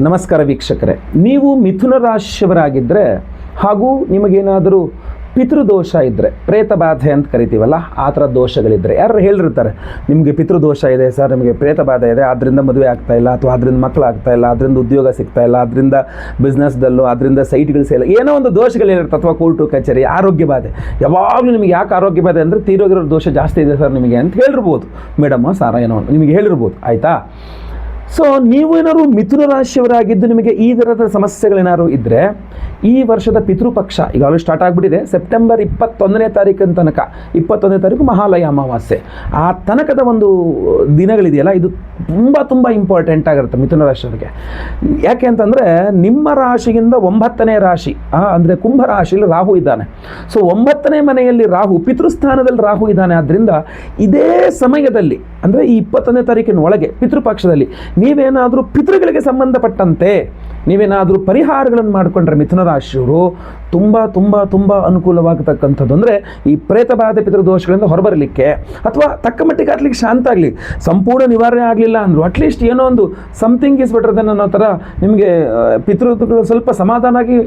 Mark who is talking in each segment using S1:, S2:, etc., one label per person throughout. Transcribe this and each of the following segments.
S1: ನಮಸ್ಕಾರ ವೀಕ್ಷಕರೇ, ನೀವು ಮಿಥುನ ರಾಶಿಯವರಾಗಿದ್ದರೆ ಹಾಗೂ ನಿಮಗೇನಾದರೂ ಪಿತೃದೋಷ ಇದ್ದರೆ, ಪ್ರೇತ ಬಾಧೆ ಅಂತ ಕರಿತೀವಲ್ಲ, ಆ ಥರ ದೋಷಗಳಿದ್ದರೆ, ಯಾರು ಹೇಳಿರ್ತಾರೆ ನಿಮಗೆ ಪಿತೃದೋಷ ಇದೆ ಸರ್, ನಿಮಗೆ ಪ್ರೇತ ಬಾಧೆ ಇದೆ, ಅದರಿಂದ ಮದುವೆ ಆಗ್ತಾ ಇಲ್ಲ, ಅಥವಾ ಅದರಿಂದ ಮಕ್ಕಳು ಆಗ್ತಾ ಇಲ್ಲ, ಅದರಿಂದ ಉದ್ಯೋಗ ಸಿಗ್ತಾ ಇಲ್ಲ, ಅದರಿಂದ ಬಿಸ್ನೆಸ್ದಲ್ಲೂ, ಅದರಿಂದ ಸೈಟ್ಗಳು ಸೇಲ್, ಏನೋ ಒಂದು ದೋಷಗಳಿರುತ್ತೆ, ಅಥವಾ ಕೋರ್ಟು ಕಚೇರಿ, ಆರೋಗ್ಯ ಬಾಧೆ. ಯಾವಾಗಲೂ ನಿಮಗೆ ಯಾಕೆ ಆರೋಗ್ಯ ಬಾಧೆ ಅಂದರೆ ತೀರೋಗಿರೋ ದೋಷ ಜಾಸ್ತಿ ಇದೆ ಸರ್ ನಿಮಗೆ ಅಂತ ಹೇಳಿರ್ಬೋದು, ಮೇಡಮ್ಮ ಸಾರ ಏನೋ ನಿಮಗೆ ಹೇಳಿರ್ಬೋದು, ಆಯಿತಾ. ಸೊ ನೀವೇನಾದ್ರು ಮಿಥುನ ರಾಶಿಯವರಾಗಿದ್ದು ನಿಮಗೆ ಈ ಥರದ ಸಮಸ್ಯೆಗಳೇನಾದ್ರು ಇದ್ದರೆ, ಈ ವರ್ಷದ ಪಿತೃಪಕ್ಷ ಈಗಾಗಲೇ ಸ್ಟಾರ್ಟ್ ಆಗಿಬಿಟ್ಟಿದೆ. ಸೆಪ್ಟೆಂಬರ್ 21ನೇ ತಾರೀಕಿನ ತನಕ, 21ನೇ ತಾರೀಕು ಮಹಾಲಯ ಅಮಾವಾಸ್ಯೆ, ಆ ತನಕದ ಒಂದು ದಿನಗಳಿದೆಯಲ್ಲ, ಇದು ತುಂಬ ಇಂಪಾರ್ಟೆಂಟ್ ಆಗಿರುತ್ತೆ ಮಿಥುನ ರಾಶಿಯವರಿಗೆ. ಯಾಕೆ ಅಂತಂದರೆ ನಿಮ್ಮ ರಾಶಿಯಿಂದ 9ನೇ ರಾಶಿ ಅಂದರೆ ಕುಂಭ ರಾಶಿಯಲ್ಲಿ ರಾಹು ಇದ್ದಾನೆ. ಸೊ 9ನೇ ಮನೆಯಲ್ಲಿ ರಾಹು, ಪಿತೃಸ್ಥಾನದಲ್ಲಿ ರಾಹು ಇದ್ದಾನೆ. ಆದ್ದರಿಂದ ಇದೇ ಸಮಯದಲ್ಲಿ ಅಂದರೆ ಈ 21ನೇ ತಾರೀಕಿನ ಒಳಗೆ ಪಿತೃಪಕ್ಷದಲ್ಲಿ ನೀವೇನಾದರೂ ಪಿತೃಗಳಿಗೆ ಸಂಬಂಧಪಟ್ಟಂತೆ ನೀವೇನಾದರೂ ಪರಿಹಾರಗಳನ್ನು ಮಾಡಿಕೊಂಡ್ರೆ ಮಿಥುನ ರಾಶಿಯವರು ತುಂಬ ಅನುಕೂಲವಾಗತಕ್ಕಂಥದ್ದು. ಅಂದರೆ ಈ ಪ್ರೇತ ಬಾಧೆ ಪಿತೃದೋಷಗಳಿಂದ ಹೊರಬರಲಿಕ್ಕೆ, ಅಥವಾ ತಕ್ಕ ಮಟ್ಟಿಗೆ ಆಗ್ಲಿಕ್ಕೆ ಶಾಂತ ಆಗಲಿ, ಸಂಪೂರ್ಣ ನಿವಾರಣೆ ಆಗಲಿಲ್ಲ ಅಂದರು ಅಟ್ಲೀಸ್ಟ್ ಏನೋ ಒಂದು ಸಮಥಿಂಗ್ ಈಸ್ ಬೆಟರ್ ದೆನ್ ಅನ್ನೋ ಥರ ನಿಮಗೆ ಪಿತೃಗಳು ಸ್ವಲ್ಪ ಸಮಾಧಾನ ಆಗಿ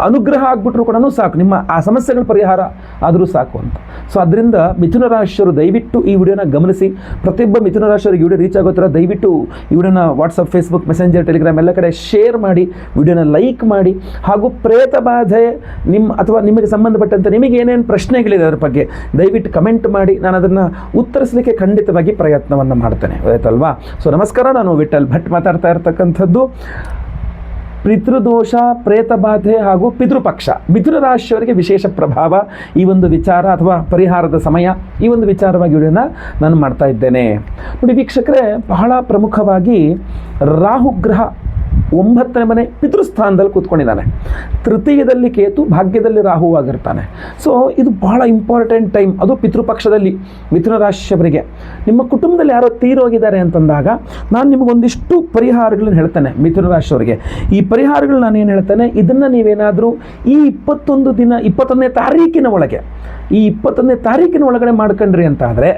S1: ಅನುಗ್ರಹ ಆಗಿಬಿಟ್ರು ಕೂಡ ಸಾಕು, ನಿಮ್ಮ ಆ ಸಮಸ್ಯೆಗಳ ಪರಿಹಾರ ಆದರೂ ಸಾಕು ಅಂತ. ಸೊ ಅದರಿಂದ ಮಿಥುನ ರಾಶಿಯವರು ದಯವಿಟ್ಟು ಈ ವಿಡಿಯೋನ ಗಮನಿಸಿ. ಪ್ರತಿಯೊಬ್ಬ ಮಿಥುನ ರಾಶಿಯವರಿಗೆ ವಿಡಿಯೋ ರೀಚ್ ಆಗೋ ಥರ ದಯವಿಟ್ಟು ಈ ವಿಡಿಯೋನ ವಾಟ್ಸಪ್, ಫೇಸ್ಬುಕ್, ಮೆಸೆಂಜರ್, ಟೆಲಿಗ್ರಾಮ್ ಎಲ್ಲ ಕಡೆ ಶೇರ್ ಮಾಡಿ, ವಿಡಿಯೋನ ಲೈಕ್ ಮಾಡಿ. ಹಾಗೂ ಪ್ರೇತ ಬಾಧೆ ಅಥವಾ ನಿಮಗೆ ಸಂಬಂಧಪಟ್ಟಂತೆ ನಿಮಗೆ ಏನೇನು ಪ್ರಶ್ನೆಗಳಿದೆ ಅದರ ಬಗ್ಗೆ ದಯವಿಟ್ಟು ಕಮೆಂಟ್ ಮಾಡಿ, ನಾನು ಅದನ್ನು ಉತ್ತರಿಸಲಿಕ್ಕೆ ಖಂಡಿತವಾಗಿ ಪ್ರಯತ್ನವನ್ನು ಮಾಡ್ತೇನೆ, ಆಯ್ತಲ್ವಾ. ಸೊ ನಮಸ್ಕಾರ, ನಾನು ವಿಠಲ್ ಭಟ್ ಮಾತಾಡ್ತಾ ಇರ್ತಕ್ಕಂಥದ್ದು. ಪಿತೃದೋಷ, ಪ್ರೇತ ಬಾಧೆ ಹಾಗೂ ಪಿತೃಪಕ್ಷ ಮಿಥುನ ರಾಶಿಯವರಿಗೆ ವಿಶೇಷ ಪ್ರಭಾವ ಈ ಒಂದು ವಿಚಾರ ಅಥವಾ ಪರಿಹಾರದ ಸಮಯ, ಈ ಒಂದು ವಿಚಾರವಾಗಿ ವಿಡಿಯೋನ ನಾನು ಮಾಡ್ತಾ ಇದ್ದೇನೆ. ನೋಡಿ ವೀಕ್ಷಕರೇ, ಬಹಳ ಪ್ರಮುಖವಾಗಿ ರಾಹುಗ್ರಹ 9ನೇ ಮನೆ ಪಿತೃಸ್ಥಾನದಲ್ಲಿ ಕೂತ್ಕೊಂಡಿದ್ದಾನೆ. ತೃತೀಯದಲ್ಲಿ ಕೇತು, ಭಾಗ್ಯದಲ್ಲಿ ರಾಹು ಆಗಿರ್ತಾನೆ. ಸೊ ಇದು ಬಹಳ ಇಂಪಾರ್ಟೆಂಟ್ ಟೈಮ್, ಅದು ಪಿತೃಪಕ್ಷದಲ್ಲಿ ಮಿಥುನ ರಾಶಿಯವರಿಗೆ. ನಿಮ್ಮ ಕುಟುಂಬದಲ್ಲಿ ಯಾರೋ ತೀರೋಗಿದ್ದಾರೆ ಅಂತಂದಾಗ ನಾನು ನಿಮಗೊಂದಿಷ್ಟು ಪರಿಹಾರಗಳನ್ನ ಹೇಳ್ತೇನೆ ಮಿಥುನ ರಾಶಿಯವರಿಗೆ. ಈ ಪರಿಹಾರಗಳು ನಾನು ಏನು ಹೇಳ್ತೇನೆ, ಇದನ್ನು ನೀವೇನಾದರೂ ಈ 21ನೇ ತಾರೀಕಿನ ಒಳಗೆ, ಈ 21ನೇ ತಾರೀಕಿನ ಒಳಗಡೆ ಮಾಡ್ಕೊಂಡ್ರಿ ಅಂತ ಆದರೆ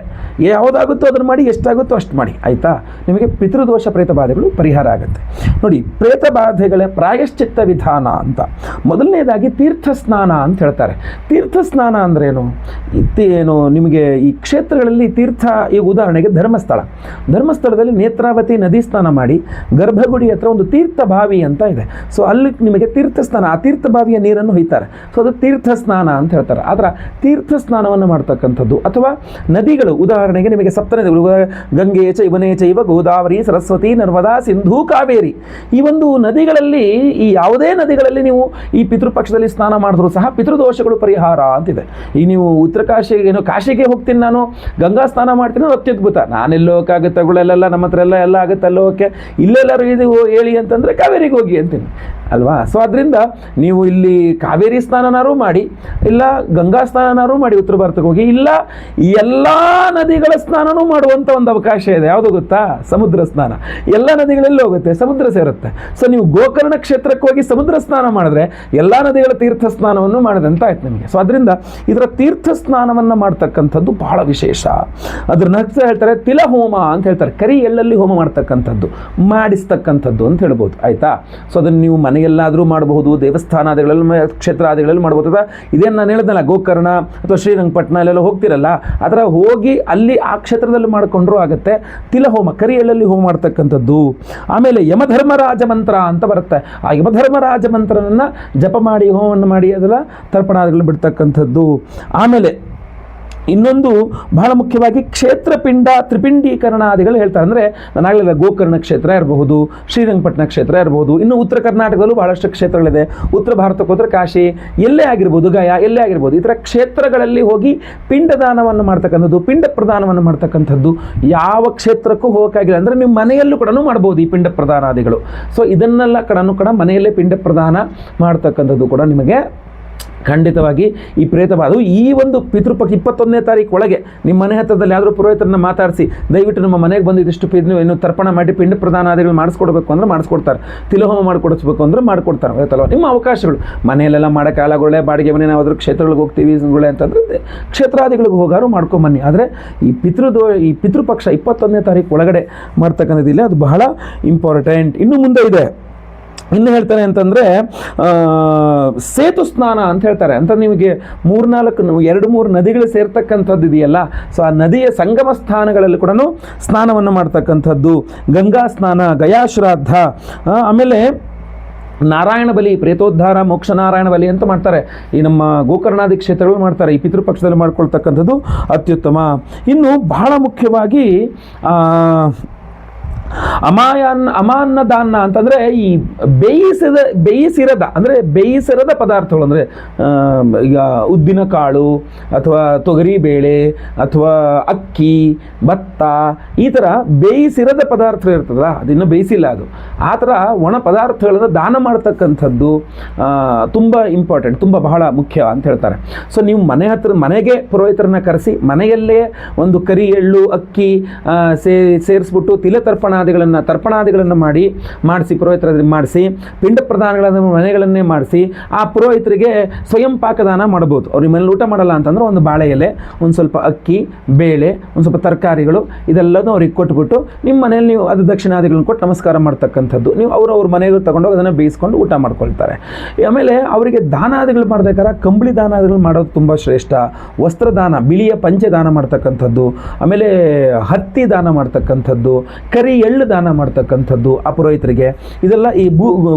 S1: ಯಾವುದಾಗುತ್ತೋ ಅದನ್ನು ಮಾಡಿ, ಎಷ್ಟಾಗುತ್ತೋ ಅಷ್ಟು ಮಾಡಿ, ಆಯಿತಾ. ನಿಮಗೆ ಪಿತೃದೋಷ ಪ್ರೇತ ಬಾಧೆಗಳು ಪರಿಹಾರ ಆಗುತ್ತೆ. ನೋಡಿ, ಪ್ರೇತ ಬಾಧೆಗಳ ಪ್ರಾಯಶ್ಚಿತ್ತ ವಿಧಾನ ಅಂತ ಮೊದಲನೇದಾಗಿ ತೀರ್ಥ ಸ್ನಾನ ಅಂತ ಹೇಳ್ತಾರೆ. ತೀರ್ಥ ಸ್ನಾನ ಅಂದ್ರೇನು? ಏನು ನಿಮಗೆ ಈ ಕ್ಷೇತ್ರಗಳಲ್ಲಿ ತೀರ್ಥ, ಈಗ ಉದಾಹರಣೆಗೆ ಧರ್ಮಸ್ಥಳದಲ್ಲಿ ನೇತ್ರಾವತಿ ನದಿ ಸ್ನಾನ ಮಾಡಿ, ಗರ್ಭಗುಡಿ ಹತ್ರ ಒಂದು ತೀರ್ಥ ಬಾವಿ ಅಂತ ಇದೆ. ಸೊ ಅಲ್ಲಿ ನಿಮಗೆ ತೀರ್ಥ ಸ್ನಾನ, ಆ ತೀರ್ಥ ಬಾವಿಯ ನೀರನ್ನು ಹೊಯ್ತಾರೆ. ಸೊ ಅದು ತೀರ್ಥ ಸ್ನಾನ ಅಂತ ಹೇಳ್ತಾರೆ. ಅದರ ತೀರ್ಥ ಸ್ನಾನವನ್ನು ಮಾಡ್ತಕ್ಕಂಥದ್ದು. ಅಥವಾ ನದಿಗಳು, ಉದಾಹರಣೆಗೆ ನಿಮಗೆ ಸಪ್ತನದಿಗಳು, ಗಂಗೆ ಚೈವನೇ ಚೈವ ಗೋದಾವರಿ ಸರಸ್ವತಿ ನರ್ಮದಾ ಸಿಂಧೂ ಕಾವೇರಿ, ಈ ಒಂದು ನದಿಗಳಲ್ಲಿ, ಈ ಯಾವುದೇ ನದಿಗಳಲ್ಲಿ ನೀವು ಈ ಪಿತೃಪಕ್ಷದಲ್ಲಿ ಸ್ನಾನ ಮಾಡಿದ್ರು ಸಹ ಪಿತೃದೋಷಗಳು ಪರಿಹಾರ ಅಂತಿದೆ. ಈ ನೀವು ಉತ್ತರ ಕಾಶಿಗೆ ಹೋಗ್ತೀನಿ, ನಾನು ಗಂಗಾ ಸ್ನಾನ ಮಾಡ್ತೀನಿ, ಅತ್ಯದ್ಭುತ, ನಾನೆಲ್ಲೋಕ್ಕಾಗುತ್ತೆ, ತಗೊಳ್ಳೆಲ್ಲ ನಮ್ಮ ಹತ್ರ ಎಲ್ಲ ಆಗುತ್ತೆ ಅಲ್ಲೋಕೆ, ಇಲ್ಲೆಲ್ಲರೂ ಇದು ಹೇಳಿ ಅಂತಂದರೆ ಕಾವೇರಿಗೆ ಹೋಗಿ ಅಂತೀನಿ ಅಲ್ವಾ. ಸೊ ಅದರಿಂದ ನೀವು ಇಲ್ಲಿ ಕಾವೇರಿ ಸ್ನಾನನಾರು ಮಾಡಿ, ಇಲ್ಲ ಗಂಗಾ ಸ್ನಾನನಾರು ಮಾಡಿ ಉತ್ತರ ಭಾರತಕ್ಕೆ ಹೋಗಿ, ಇಲ್ಲ ಎಲ್ಲ ನದಿಗಳ ಸ್ನಾನನೂ ಮಾಡುವಂಥ ಒಂದು ಅವಕಾಶ ಇದೆ. ಯಾವುದು ಗೊತ್ತಾ? ಸಮುದ್ರ ಸ್ನಾನ. ಎಲ್ಲ ನದಿಗಳಲ್ಲಿ ಹೋಗುತ್ತೆ, ಸಮುದ್ರ ಸೇರುತ್ತೆ. ಸೊ ನೀವು ಗೋಕರ್ಣ ಕ್ಷೇತ್ರಕ್ಕೆ ಹೋಗಿ ಸಮುದ್ರ ಸ್ನಾನ ಮಾಡಿದ್ರೆ ಎಲ್ಲ ನದಿಗಳ ತೀರ್ಥ ಸ್ನಾನವನ್ನು ಮಾಡಿದಂತ ಆಯ್ತು ನಿಮಗೆ. ಸೊ ಅದರಿಂದ ಇದರ ತೀರ್ಥ ಸ್ನಾನವನ್ನು ಮಾಡ್ತಕ್ಕಂಥದ್ದು ಬಹಳ ವಿಶೇಷ. ಅದ್ರ ನಕ್ಷ ಹೇಳ್ತಾರೆ ತಿಲಹೋಮ ಅಂತ ಹೇಳ್ತಾರೆ, ಕರಿ ಎಳ್ಳಲ್ಲಿ ಹೋಮ ಮಾಡ್ತಕ್ಕಂಥದ್ದು, ಮಾಡಿಸ್ತಕ್ಕಂಥದ್ದು ಅಂತ ಹೇಳ್ಬೋದು, ಆಯಿತಾ. ಸೊ ಅದನ್ನು ನೀವು ಮನೆಯಲ್ಲಾದರೂ ಮಾಡಬಹುದು, ದೇವಸ್ಥಾನಾದಿಗಳಲ್ಲಿ, ಕ್ಷೇತ್ರಾದಿಗಳಲ್ಲಿ ಮಾಡ್ಬೋದು. ಅಥವಾ ಇದೇನು ನಾನು ಹೇಳಿದ್ನಲ್ಲ, ಗೋಕರ್ಣ ಅಥವಾ ಶ್ರೀರಂಗಪಟ್ಟಣ ಅಲ್ಲೆಲ್ಲ ಹೋಗ್ತಿರಲ್ಲ, ಅದರ ಹೋಗಿ ಅಲ್ಲಿ ಆ ಕ್ಷೇತ್ರದಲ್ಲಿ ಮಾಡಿಕೊಂಡ್ರೂ ಆಗುತ್ತೆ. ತಿಲಹೋಮ, ಕರಿ ಎಳ್ಳಲ್ಲಿ ಹೋಮ ಮಾಡ್ತಕ್ಕಂಥದ್ದು. ಆಮೇಲೆ ಯಮಧರ್ಮರಾಜ ಮಂತ್ರ ಅಂತ ಬರುತ್ತೆ, ಆ ಯಮಧರ್ಮರಾಜ ಮಂತ್ರನನ್ನು ಜಪ ಮಾಡಿ, ಹೋಮವನ್ನು ಮಾಡಿ, ಅದೆಲ್ಲ ತರ್ಪಣಾದಿಗಳು ಬಿಡ್ತಕ್ಕಂಥದ್ದು. ಆಮೇಲೆ ಇನ್ನೊಂದು ಬಹಳ ಮುಖ್ಯವಾಗಿ ಕ್ಷೇತ್ರಪಿಂಡ, ತ್ರಿಪಿಂಡೀಕರಣಾದಿಗಳು ಹೇಳ್ತಾರೆ. ಅಂದರೆ ನಾನಾಗಲಿಲ್ಲ, ಗೋಕರ್ಣ ಕ್ಷೇತ್ರ ಇರಬಹುದು, ಶ್ರೀರಂಗಪಟ್ಟಣ ಕ್ಷೇತ್ರ ಇರಬಹುದು, ಇನ್ನು ಉತ್ತರ ಕರ್ನಾಟಕದಲ್ಲೂ ಬಹಳಷ್ಟು ಕ್ಷೇತ್ರಗಳಿದೆ. ಉತ್ತರ ಭಾರತಕ್ಕೆ ಹೋದರೆ ಕಾಶಿ, ಎಲ್ಲೇ ಆಗಿರ್ಬೋದು, ಗಯಾ, ಎಲ್ಲೇ ಆಗಿರ್ಬೋದು, ಈ ಥರ ಕ್ಷೇತ್ರಗಳಲ್ಲಿ ಹೋಗಿ ಪಿಂಡದಾನವನ್ನು ಮಾಡ್ತಕ್ಕಂಥದ್ದು, ಪಿಂಡ ಪ್ರದಾನವನ್ನು ಮಾಡ್ತಕ್ಕಂಥದ್ದು. ಯಾವ ಕ್ಷೇತ್ರಕ್ಕೂ ಹೋಗೋಕ್ಕಾಗಿಲ್ಲ ಅಂದರೆ ನೀವು ಮನೆಯಲ್ಲೂ ಕೂಡ ಮಾಡ್ಬೋದು ಈ ಪಿಂಡ ಪ್ರದಾನಾದಿಗಳು. ಸೊ ಇದನ್ನೆಲ್ಲ ಕೂಡ ಮನೆಯಲ್ಲೇ ಪಿಂಡ ಪ್ರದಾನ ಮಾಡ್ತಕ್ಕಂಥದ್ದು ಕೂಡ ನಿಮಗೆ ಖಂಡಿತವಾಗಿ ಈ ಪ್ರೇತಬಾಧು ಈ ಒಂದು ಪಿತೃಪಕ್ಷ 21ನೇ ತಾರೀಕು ಒಳಗೆ ನಿಮ್ಮ ಮನೆ ಹತ್ತಿರದಲ್ಲಿ ಯಾದರೂ ಪುರೋಹಿತರನ್ನ ಮಾತಾಡಿಸಿ ದಯವಿಟ್ಟು ನಮ್ಮ ಮನೆಗೆ ಬಂದು ಇದಿಷ್ಟು ಏನು ತರ್ಪಣ ಮಾಡಿ ಪಿಂಡ ಪ್ರದಾನಾದಿಗಳು ಮಾಡಿಸ್ಕೊಡ್ಬೇಕು ಅಂದರೆ ಮಾಡಿಸ್ಕೊಡ್ತಾರೆ, ತಿಲಹೋಮ ಮಾಡಿಕೊಡಿಸ್ಬೇಕು ಅಂದರೆ ಮಾಡಿಕೊಡ್ತಾರೆ, ಆಯ್ತಲ್ವ. ನಿಮ್ಮ ಅವಕಾಶಗಳು ಮನೆಯಲ್ಲೆಲ್ಲ ಮಾಡೋಕ್ಕಾಗಲ್ಲ, ಬಾಡಿಗೆ ಮನೆ ನಾವು ಅದ್ರ ಕ್ಷೇತ್ರಗಳಿಗೆ ಹೋಗ್ತೀವಿ ಅಂತಂದರೆ ಕ್ಷೇತ್ರಾದಿಗಳಿಗೆ ಹೋಗಾರು ಮಾಡ್ಕೊಂಬನ್ನಿ. ಆದರೆ ಈ ಪಿತೃಪಕ್ಷ 21ನೇ ತಾರೀಕು ಒಳಗಡೆ ಮಾಡ್ತಕ್ಕಂಥದ್ದಿಲ್ಲ, ಅದು ಬಹಳ ಇಂಪಾರ್ಟೆಂಟ್. ಇನ್ನು ಮುಂದೆ ಇದೆ ಇನ್ನು ಹೇಳ್ತಾರೆ ಅಂತಂದರೆ ಸೇತು ಸ್ನಾನ ಅಂತ ಹೇಳ್ತಾರೆ. ಅಂತ ನಿಮಗೆ 2-3 ನದಿಗಳು ಸೇರ್ತಕ್ಕಂಥದ್ದು ಇದೆಯಲ್ಲ, ಸೊ ಆ ನದಿಯ ಸಂಗಮ ಸ್ಥಾನಗಳಲ್ಲಿ ಕೂಡ ಸ್ನಾನವನ್ನು ಮಾಡ್ತಕ್ಕಂಥದ್ದು, ಗಂಗಾ ಸ್ನಾನ, ಗಯಾಶ್ರಾದ್ದ, ಆಮೇಲೆ ನಾರಾಯಣ ಬಲಿ, ಪ್ರೇತೋದ್ಧಾರ, ಮೋಕ್ಷ ನಾರಾಯಣ ಬಲಿ ಅಂತ ಮಾಡ್ತಾರೆ. ಈ ನಮ್ಮ ಗೋಕರ್ಣಾದಿ ಕ್ಷೇತ್ರಗಳು ಮಾಡ್ತಾರೆ. ಈ ಪಿತೃಪಕ್ಷದಲ್ಲಿ ಮಾಡ್ಕೊಳ್ತಕ್ಕಂಥದ್ದು ಅತ್ಯುತ್ತಮ. ಇನ್ನು ಬಹಳ ಮುಖ್ಯವಾಗಿ ಅಮಾನ್ನದಾನ ಅಂತಂದರೆ ಈ ಬೇಯಿಸಿರದ ಪದಾರ್ಥಗಳು, ಅಂದರೆ ಈಗ ಉದ್ದಿನ ಕಾಳು ಅಥವಾ ತೊಗರಿ ಬೇಳೆ ಅಥವಾ ಅಕ್ಕಿ, ಭತ್ತ, ಈ ಥರ ಬೇಯಿಸಿರದ ಪದಾರ್ಥ ಇರ್ತದಲ್ಲ, ಅದಿನ್ನೂ ಬೇಯಿಸಿಲ್ಲ, ಅದು ಆ ಥರ ಒಣ ಪದಾರ್ಥಗಳನ್ನು ದಾನ ಮಾಡ್ತಕ್ಕಂಥದ್ದು ತುಂಬ ಇಂಪಾರ್ಟೆಂಟ್, ತುಂಬ ಬಹಳ ಮುಖ್ಯ ಅಂತ ಹೇಳ್ತಾರೆ. ಸೊ ನೀವು ಮನೆಗೆ ಪುರೋಹಿತರನ್ನ ಕರೆಸಿ ಮನೆಯಲ್ಲೇ ಒಂದು ಕರಿ ಎಳ್ಳು ಅಕ್ಕಿ ಸೇರಿಸ್ಬಿಟ್ಟು ತರ್ಪಣಾದಿಗಳನ್ನು ಮಾಡಿಸಿ ಪುರೋಹಿತರಲ್ಲಿ ಮಾಡಿಸಿ ಪಿಂಡ ಪ್ರದಾನಗಳನ್ನು ಮನೆಗಳನ್ನೇ ಮಾಡಿಸಿ ಆ ಪುರೋಹಿತರಿಗೆ ಸ್ವಯಂ ಪಾಕದಾನ ಮಾಡ್ಬೋದು. ಅವ್ರ ಮನೇಲಿ ಊಟ ಮಾಡಲ್ಲ ಅಂತಂದ್ರೆ ಒಂದು ಬಾಳೆ ಎಲೆ, ಒಂದು ಸ್ವಲ್ಪ ಅಕ್ಕಿ, ಬೇಳೆ, ಒಂದು ಸ್ವಲ್ಪ ತರಕಾರಿಗಳು, ಇದೆಲ್ಲದೂ ಅವ್ರಿಗೆ ಕೊಟ್ಬಿಟ್ಟು ನಿಮ್ಮ ಮನೇಲಿ ನೀವು ಅದು ದಕ್ಷಿಣಾದಿಗಳನ್ನು ಕೊಟ್ಟು ನಮಸ್ಕಾರ ಮಾಡ್ತಕ್ಕಂಥದ್ದು. ನೀವು ಅವ್ರ ಮನೆಗೆ ತಗೊಂಡೋಗಿ ಅದನ್ನು ಬೇಯಿಸ್ಕೊಂಡು ಊಟ ಮಾಡ್ಕೊಳ್ತಾರೆ. ಆಮೇಲೆ ಅವರಿಗೆ ದಾನಾದಿಗಳು ಮಾಡ್ಬೇಕಾದ್ರೆ ಕಂಬಳಿ ದಾನಾದಿಗಳು ಮಾಡೋದು ತುಂಬ ಶ್ರೇಷ್ಠ. ವಸ್ತ್ರದಾನ, ಬಿಳಿಯ ಪಂಚೆ ದಾನ ಮಾಡ್ತಕ್ಕಂಥದ್ದು, ಆಮೇಲೆ ಹತ್ತಿ ದಾನ ಮಾಡ್ತಕ್ಕಂಥದ್ದು, ಕರಿ ಎಳ್ಳು ದಾನ ಮಾಡ್ತಕ್ಕಂಥದ್ದು ಆ ಪುರೋಹಿತರಿಗೆ, ಇದೆಲ್ಲ ಈ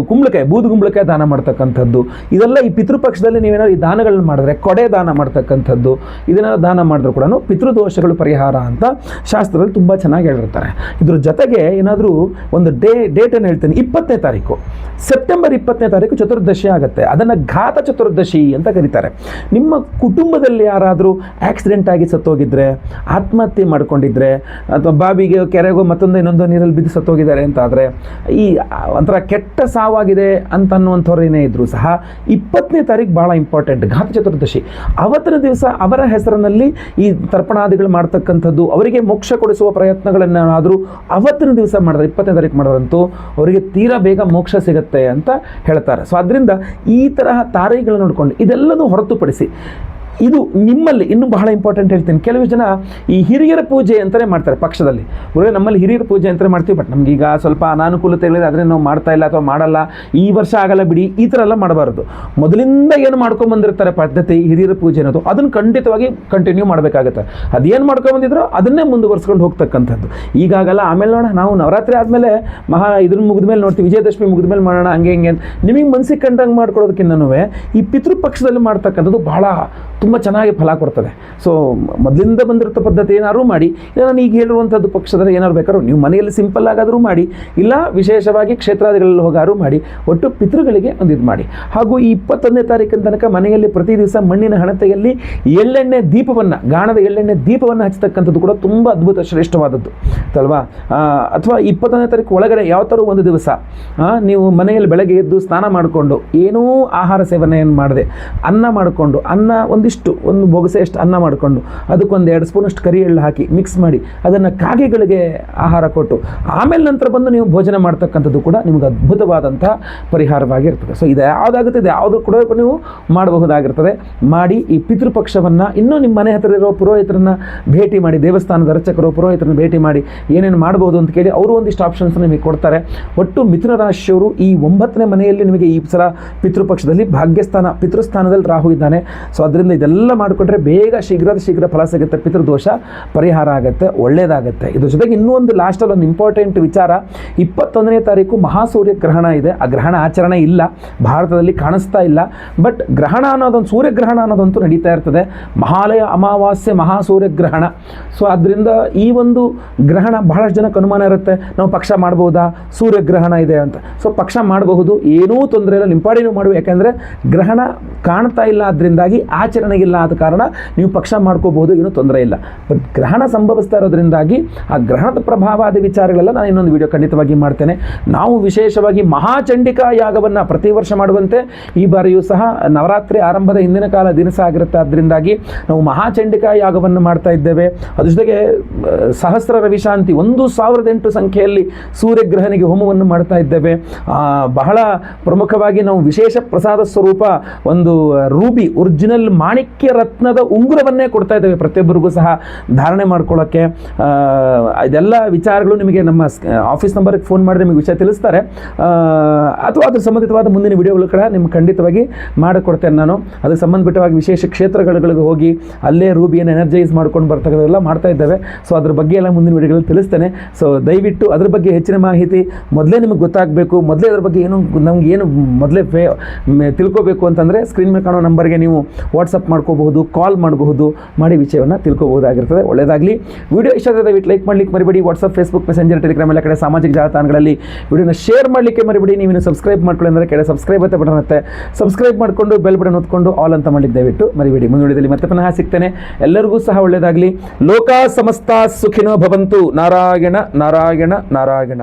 S1: ಬೂದುಗುಂಬಳಕಾಯಿ ದಾನ ಮಾಡ್ತಕ್ಕಂಥದ್ದು, ಇದೆಲ್ಲ ಈ ಪಿತೃಪಕ್ಷದಲ್ಲಿ ನೀವೇನಾದ್ರು ಈ ದಾನಗಳನ್ನ ಮಾಡಿದ್ರೆ, ಕೊಡೆ ದಾನ ಮಾಡ್ತಕ್ಕಂಥದ್ದು, ಇದನ್ನೆಲ್ಲ ದಾನ ಮಾಡಿದ್ರು ಕೂಡ ಪಿತೃದೋಷಗಳು ಪರಿಹಾರ ಅಂತ ಶಾಸ್ತ್ರದಲ್ಲಿ ತುಂಬ ಚೆನ್ನಾಗಿ ಹೇಳಿರ್ತಾರೆ. ಇದ್ರ ಜೊತೆಗೆ ಏನಾದರೂ ಒಂದು ಡೇಟನ್ನು ಹೇಳ್ತೀನಿ, 20ನೇ ತಾರೀಕು ಸೆಪ್ಟೆಂಬರ್ 20ನೇ ತಾರೀಕು ಚತುರ್ದಶಿ ಆಗುತ್ತೆ. ಅದನ್ನು ಘಾತ ಚತುರ್ದಶಿ ಅಂತ ಕರೀತಾರೆ. ನಿಮ್ಮ ಕುಟುಂಬದಲ್ಲಿ ಯಾರಾದರೂ ಆಕ್ಸಿಡೆಂಟ್ ಆಗಿ ಸತ್ತೋಗಿದ್ರೆ, ಆತ್ಮಹತ್ಯೆ ಮಾಡ್ಕೊಂಡಿದ್ರೆ, ಅಥವಾ ಬಾವಿಗೆ ಕೆರೆಗೋ ಇನ್ನೊಂದು ನೀರಲ್ಲಿ ಬಿದ್ದು ಸತ್ತೋಗಿದ್ದಾರೆ ಅಂತ ಆದರೆ, ಈ ಒಂಥರ ಕೆಟ್ಟ ಸಾವಾಗಿದೆ ಅಂತ ಅನ್ನುವಂಥವ್ರೇನೇ ಇದ್ದರೂ ಸಹ 20ನೇ ತಾರೀಕು ಭಾಳ ಇಂಪಾರ್ಟೆಂಟ್, ಘಾತ ಚತುರ್ದಶಿ. ಅವತ್ತಿನ ದಿವಸ ಅವರ ಹೆಸರಿನಲ್ಲಿ ಈ ತರ್ಪಣಾದಿಗಳು ಮಾಡ್ತಕ್ಕಂಥದ್ದು, ಅವರಿಗೆ ಮೋಕ್ಷ ಕೊಡಿಸುವ ಪ್ರಯತ್ನಗಳನ್ನಾದರೂ ಅವತ್ತಿನ ದಿವಸ ಮಾಡಿದ್ರೆ, 20ನೇ ತಾರೀಕು ಮಾಡೋದಂತೂ ಅವರಿಗೆ ತೀರಾ ಬೇಗ ಮೋಕ್ಷ ಸಿಗುತ್ತೆ ಅಂತ ಹೇಳ್ತಾರೆ. ಸೊ ಅದರಿಂದ ಈ ತರಹ ತಾರೀಖುಗಳನ್ನು ನೋಡಿಕೊಂಡು ಇದೆಲ್ಲನೂ ಹೊರತುಪಡಿಸಿ ಇದು ನಿಮ್ಮಲ್ಲಿ ಇನ್ನೂ ಬಹಳ ಇಂಪಾರ್ಟೆಂಟ್ ಹೇಳ್ತೀನಿ. ಕೆಲವು ಜನ ಈ ಹಿರಿಯರ ಪೂಜೆ ಅಂತಲೇ ಮಾಡ್ತಾರೆ ಪಕ್ಷದಲ್ಲಿ. ನಮ್ಮಲ್ಲಿ ಹಿರಿಯರ ಪೂಜೆ ಅಂತಲೇ ಮಾಡ್ತೀವಿ, ಬಟ್ ನಮಗೀಗ ಸ್ವಲ್ಪ ಅನಾನುಕೂಲತೆಗಳಿದೆ, ಆದರೆ ನಾವು ಮಾಡ್ತಾ ಇಲ್ಲ ಅಥವಾ ಮಾಡಲ್ಲ, ಈ ವರ್ಷ ಆಗಲ್ಲ ಬಿಡಿ, ಈ ಥರ ಎಲ್ಲ ಮಾಡಬಾರ್ದು. ಮೊದಲಿಂದ ಏನು ಮಾಡ್ಕೊಂಬಂದಿರ್ತಾರೆ ಪದ್ಧತಿ ಹಿರಿಯರ ಪೂಜೆ ಅನ್ನೋದು, ಅದನ್ನು ಖಂಡಿತವಾಗಿ ಕಂಟಿನ್ಯೂ ಮಾಡಬೇಕಾಗುತ್ತೆ. ಅದೇನು ಮಾಡ್ಕೊಂಬಂದಿದ್ರು ಅದನ್ನೇ ಮುಂದುವರ್ಸ್ಕೊಂಡು ಹೋಗ್ತಕ್ಕಂಥದ್ದು. ಈಗಾಗಲ್ಲ, ಆಮೇಲೆ ನೋಡೋಣ, ನಾವು ನವರಾತ್ರಿ ಆದಮೇಲೆ ಇದನ್ನು ಮುಗಿದ್ಮೇಲೆ ನೋಡ್ತೀವಿ, ವಿಜಯದಶಮಿ ಮುಗಿದ್ಮೇಲೆ ಮಾಡೋಣ, ಹಂಗೆ ಅಂತ ನಿಮಗೆ ಮನಸ್ಸಿಗೆ ಕಂಡಂಗೆ ಮಾಡ್ಕೊಡೋದಕ್ಕಿಂತನೂ ಈ ಪಿತೃಪಕ್ಷದಲ್ಲಿ ಮಾಡ್ತಕ್ಕಂಥದ್ದು ಬಹಳ ತುಂಬ ಚೆನ್ನಾಗಿ ಫಲ ಕೊಡ್ತದೆ. ಸೊ ಮೊದಲಿಂದ ಬಂದಿರೋ ಪದ್ಧತಿ ಏನಾದ್ರು ಮಾಡಿ, ಇಲ್ಲ ನಾನು ಈಗ ಹೇಳಿರುವಂಥದ್ದು ಪಕ್ಷದಲ್ಲಿ ಏನಾದ್ರು ಬೇಕಾದ್ರೂ ನೀವು ಮನೆಯಲ್ಲಿ ಸಿಂಪಲ್ ಆಗಾದರೂ ಮಾಡಿ, ಇಲ್ಲ ವಿಶೇಷವಾಗಿ ಕ್ಷೇತ್ರಾದಿಗಳಲ್ಲಿ ಹೋಗಾರು ಮಾಡಿ, ಒಟ್ಟು ಪಿತೃಗಳಿಗೆ ಒಂದು ಇದು ಮಾಡಿ. ಹಾಗೂ ಈ 21ನೇ ತಾರೀಕಿನ ತನಕ ಮನೆಯಲ್ಲಿ ಪ್ರತಿ ದಿವಸ ಮಣ್ಣಿನ ಹಣತೆಯಲ್ಲಿ ಎಳ್ಳೆಣ್ಣೆ ದೀಪವನ್ನು, ಗಾಣದ ಎಳ್ಳೆಣ್ಣೆ ದೀಪವನ್ನು ಹಚ್ಚತಕ್ಕಂಥದ್ದು ಕೂಡ ತುಂಬ ಅದ್ಭುತ ಶ್ರೇಷ್ಠವಾದದ್ದು ಅಲ್ವಾ. ಅಥವಾ 21ನೇ ತಾರೀಕು ಒಳಗಡೆ ಯಾವ ಥರ ಒಂದು ದಿವಸ ನೀವು ಮನೆಯಲ್ಲಿ ಬೆಳಗ್ಗೆ ಎದ್ದು ಸ್ನಾನ ಮಾಡಿಕೊಂಡು ಏನೂ ಆಹಾರ ಸೇವನೆಯನ್ನು ಮಾಡದೆ ಅನ್ನ ಮಾಡಿಕೊಂಡು, ಒಂದು ಬೊಗಸೆಯಷ್ಟು ಅನ್ನ ಮಾಡಿಕೊಂಡು ಅದಕ್ಕೊಂದು 2 ಸ್ಪೂನಷ್ಟು ಕರಿ ಎಳ್ಳು ಹಾಕಿ ಮಿಕ್ಸ್ ಮಾಡಿ ಅದನ್ನು ಕಾಗೆಗಳಿಗೆ ಆಹಾರ ಕೊಟ್ಟು ಆಮೇಲೆ ನಂತರ ಬಂದು ನೀವು ಭೋಜನ ಮಾಡ್ತಕ್ಕಂಥದ್ದು ಕೂಡ ನಿಮಗೆ ಅದ್ಭುತವಾದಂಥ ಪರಿಹಾರವಾಗಿರ್ತದೆ. ಸೊ ಇದು ಯಾವುದಾಗುತ್ತೆ, ಇದು ಯಾವುದು ಕೂಡ ನೀವು ಮಾಡಬಹುದಾಗಿರ್ತದೆ. ಮಾಡಿ ಈ ಪಿತೃಪಕ್ಷವನ್ನು ಇನ್ನೂ ನಿಮ್ಮ ಮನೆ ಹತ್ತಿರ ಇರೋ ಪುರೋಹಿತರನ್ನು ಭೇಟಿ ಮಾಡಿ, ದೇವಸ್ಥಾನದ ಅರ್ಚಕರು ಪುರೋಹಿತರನ್ನು ಭೇಟಿ ಮಾಡಿ ಏನೇನು ಮಾಡ್ಬೋದು ಅಂತ ಕೇಳಿ ಅವರು ಒಂದಿಷ್ಟು ಆಪ್ಷನ್ಸ್ ನಿಮಗೆ ಕೊಡ್ತಾರೆ. ಒಟ್ಟು ಮಿಥುನ ರಾಶಿಯವರು ಈ 9ನೇ ಮನೆಯಲ್ಲಿ ನಿಮಗೆ ಈ ಸಲ ಪಿತೃಪಕ್ಷದಲ್ಲಿ ಭಾಗ್ಯಸ್ಥಾನ, ಪಿತೃಸ್ಥಾನದಲ್ಲಿ ರಾಹು ಇದ್ದಾನೆ. ಸೊ ಅದರಿಂದ ಇದೆಲ್ಲ ಮಾಡಿಕೊಂಡ್ರೆ ಬೇಗ ಶೀಘ್ರ ಫಲ ಸಿಗುತ್ತೆ, ಪಿತೃದೋಷ ಪರಿಹಾರ ಆಗುತ್ತೆ, ಒಳ್ಳೆಯದಾಗುತ್ತೆ. ಇದ್ರ ಜೊತೆಗೆ ಇನ್ನೂ ಒಂದು ಲಾಸ್ಟಲ್ಲಿ ಒಂದು ಇಂಪಾರ್ಟೆಂಟ್ ವಿಚಾರ, 21ನೇ ತಾರೀಕು ಮಹಾಸೂರ್ಯ ಗ್ರಹಣ ಇದೆ. ಆ ಗ್ರಹಣ ಆಚರಣೆ ಇಲ್ಲ, ಭಾರತದಲ್ಲಿ ಕಾಣಿಸ್ತಾ ಇಲ್ಲ, ಬಟ್ ಗ್ರಹಣ ಅನ್ನೋದೊಂದು, ಸೂರ್ಯಗ್ರಹಣ ಅನ್ನೋದಂತೂ ನಡೀತಾ ಇರ್ತದೆ. ಮಹಾಲಯ ಅಮಾವಾಸ್ಯೆ ಮಹಾಸೂರ್ಯ ಗ್ರಹಣ. ಸೊ ಅದರಿಂದ ಈ ಒಂದು ಗ್ರಹಣ ಬಹಳಷ್ಟು ಜನಕ್ಕೆ ಅನುಮಾನ ಇರುತ್ತೆ, ನಾವು ಪಕ್ಷ ಮಾಡ್ಬೋದಾ, ಸೂರ್ಯಗ್ರಹಣ ಇದೆ ಅಂತ. ಸೊ ಪಕ್ಷ ಮಾಡಬಹುದು, ಏನೂ ತೊಂದರೆ ಇಲ್ಲ, ನಿಂಪಾಡಿನೂ ಮಾಡುವ. ಯಾಕೆಂದರೆ ಗ್ರಹಣ ಕಾಣ್ತಾ ಇಲ್ಲ, ಅದರಿಂದಾಗಿ ಆಚರಣೆಗಿಲ್ಲ, ಆದ ಕಾರಣ ನೀವು ಪಕ್ಷ ಮಾಡ್ಕೋಬಹುದು, ಏನೂ ತೊಂದರೆ ಇಲ್ಲ. ಬಟ್ ಗ್ರಹಣ ಸಂಭವಿಸ್ತಾ ಇರೋದ್ರಿಂದಾಗಿ ಆ ಗ್ರಹಣದ ಪ್ರಭಾವಾದ ವಿಚಾರಗಳೆಲ್ಲ ನಾನು ಇನ್ನೊಂದು ವಿಡಿಯೋ ಖಂಡಿತವಾಗಿ ಮಾಡ್ತೇನೆ. ನಾವು ವಿಶೇಷವಾಗಿ ಮಹಾಚಂಡಿಕಾ ಯಾಗವನ್ನು ಪ್ರತಿ ವರ್ಷ ಮಾಡುವಂತೆ ಈ ಬಾರಿಯೂ ಸಹ ನವರಾತ್ರಿ ಆರಂಭದ ಹಿಂದಿನ ದಿವಸ ಆಗಿರುತ್ತೆ. ಅದರಿಂದಾಗಿ ನಾವು ಮಹಾಚಂಡಿಕಾ ಯಾಗವನ್ನು ಮಾಡ್ತಾ ಇದ್ದೇವೆ. ಅದ್ರ ಜೊತೆಗೆ ಸಹಸ್ರ ರವಿಶಾಂತಿ 1008 ಸಂಖ್ಯೆಯಲ್ಲಿ ಸೂರ್ಯಗ್ರಹನಿಗೆ ಹೋಮವನ್ನು ಮಾಡ್ತಾ ಇದ್ದೇವೆ. ಬಹಳ ಪ್ರಮುಖವಾಗಿ ನಾವು ವಿಶೇಷ ಪ್ರಸಾದ ಸ್ವರೂಪ ಒಂದು ರೂಬಿ ಒರಿಜಿನಲ್ ಮಾಣಿ ಮಾಣಿಕ್ಯ ರತ್ನದ ಉಂಗುರವನ್ನೇ ಕೊಡ್ತಾ ಇದ್ದೇವೆ ಪ್ರತಿಯೊಬ್ಬರಿಗೂ ಸಹ ಧಾರಣೆ ಮಾಡ್ಕೊಳ್ಳೋಕ್ಕೆ. ಇದೆಲ್ಲ ವಿಚಾರಗಳು ನಿಮಗೆ ನಮ್ಮ ಆಫೀಸ್ ನಂಬರ್ಗೆ ಫೋನ್ ಮಾಡಿ ನಿಮಗೆ ವಿಷಯ ತಿಳಿಸ್ತಾರೆ, ಅಥವಾ ಅದ್ರ ಸಂಬಂಧಿತವಾದ ಮುಂದಿನ ವಿಡಿಯೋಗಳು ಕೂಡ ನಿಮ್ಗೆ ಖಂಡಿತವಾಗಿ ಮಾಡಿಕೊಡ್ತೇನೆ ನಾನು. ಅದಕ್ಕೆ ಸಂಬಂಧಪಟ್ಟವಾಗಿ ವಿಶೇಷ ಕ್ಷೇತ್ರಗಳಿಗೆ ಹೋಗಿ ಅಲ್ಲೇ ರೂಬಿಯನ್ನು ಎನರ್ಜೈಸ್ ಮಾಡ್ಕೊಂಡು ಬರ್ತಕ್ಕಂಥದ್ದೆಲ್ಲ ಮಾಡ್ತಾ ಇದ್ದೇವೆ. ಸೊ ಅದ್ರ ಬಗ್ಗೆ ಎಲ್ಲ ಮುಂದಿನ ವಿಡಿಯೋಗಳಲ್ಲಿ ತಿಳಿಸ್ತೇನೆ. ಸೊ ದಯವಿಟ್ಟು ಅದ್ರ ಬಗ್ಗೆ ಹೆಚ್ಚಿನ ಮಾಹಿತಿ ಮೊದಲೇ ನಿಮಗೆ ಗೊತ್ತಾಗಬೇಕು, ಮೊದಲೇ ಅದ್ರ ಬಗ್ಗೆ ನಮ್ಗೆ ಏನು ಮೊದಲೇ ತಿಳ್ಕೋಬೇಕು ಅಂತಂದರೆ ಸ್ಕ್ರೀನ್ ಮೇಲೆ ಕಾಣೋ ನಂಬರ್ಗೆ ನೀವು ವಾಟ್ಸಪ್ ಮಾಡ್ಕೋಬಹುದು, ಕಾಲ್ ಮಾಡಬಹುದು, ಮಾಡಿ ವಿಷಯವನ್ನು ತಿಳ್ಕೋಬಹುದಾಗಿರ್ತದೆ. ಒಳ್ಳೆಯದಾಗಲಿ. ವಿಡಿಯೋ ಇಷ್ಟ ಆದರೆ ದಯವಿಟ್ಟು ಲೈಕ್ ಮಾಡಲಿಕ್ಕೆ ಮರಿಬೇಡಿ. ವಾಟ್ಸಪ್, ಫೇಸ್ಬುಕ್, ಮೆಸೆಂಜರ್, ಟೆಲಿಗ್ರಾಮ್ ಎಲ್ಲ ಕಡೆ ಸಾಮಾಜಿಕ ಜಾಲತಾಣಗಳಲ್ಲಿ ವಿಡಿಯೋನ ಶೇರ್ ಮಾಡಲಿಕ್ಕೆ ಮರಿಬೇಡಿ. ನೀವು ಸಬ್ಸ್ಕ್ರೈಬ್ ಮಾಡ್ಕೊಳ್ಳಿ ಅಂದರೆ ಕೆಳಗೆ ಸಬ್ಸ್ಕ್ರೈಬ್ ಅಂತ ಬಟನ್ ಇರುತ್ತೆ, ಸಬ್ಸ್ಕ್ರೈಬ್ ಮಾಡಿಕೊಂಡು ಬೆಲ್ ಬಟನ್ ಒತ್ಕೊಂಡು ಆಲ್ ಅಂತ ಮಾಡಲಿಕ್ಕೆ ದಯವಿಟ್ಟು ಮರಿಬೇಡಿ. ಮುಂದಿನ ವಿಡಿಯೋದಲ್ಲಿ ಮತ್ತೆ ಪುನಃ ಸಿಗ್ತೇನೆ. ಎಲ್ಲರಿಗೂ ಸಹ ಒಳ್ಳೆಯದಾಗಲಿ. ಲೋಕ ಸಮಸ್ತ ಸುಖಿನೋ ಭವಂತು. ನಾರಾಯಣ ನಾರಾಯಣ ನಾರಾಯಣ.